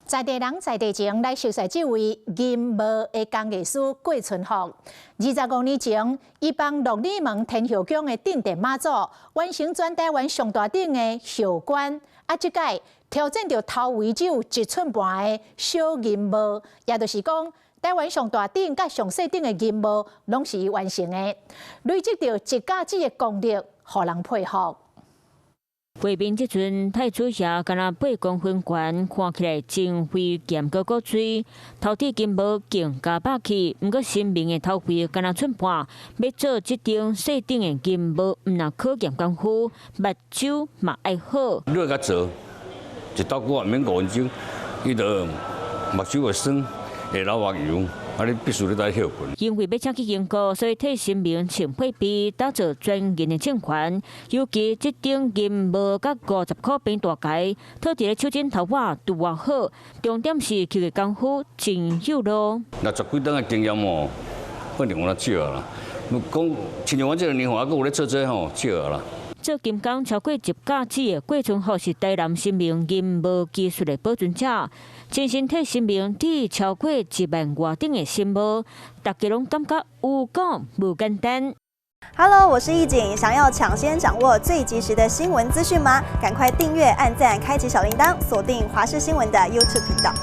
在地人在地情来熟悉这位银幕的工艺师郭春福。25年前，伊帮鹿耳门天后宫的镇殿妈祖完成全台湾上大顶的寿冠，这届挑战到头围只有1寸半的小银幕，也就是讲，台湾上大顶甲上细顶的银幕拢是伊完成的，累积到一甲子的功力，互人佩服。 画面即阵太子爷敢若8公分悬，看起来真费咸高高水。头顶金帽更加霸气，毋过新明的头盔敢若寸半。要做即顶细顶的金帽，毋若考验功夫，目睭嘛爱好。热甲做，一刀骨免5分钟，伊就目睭会酸，会流目油。 你必须得休困。因为要请去英国，所以替新明穿配备，打造专业的证款。尤其这顶银帽甲50块变大介，套伫咧手指头发拄偌好。重点是佢嘅功夫真有路。那10几档的经验哦，肯定有少啦。如讲亲像我这个年华，还有咧做这吼少啦。 做金工超过10架子的郭春福是台南新明银帽技术的保存者，亲身替新明戴超过1万外顶的新帽，大家拢感觉有讲无简单。Hello， 我是易景，想要抢先掌握最及时的新闻资讯吗？赶快订阅、按赞、开启小铃铛，锁定华视新闻的 YouTube 频道。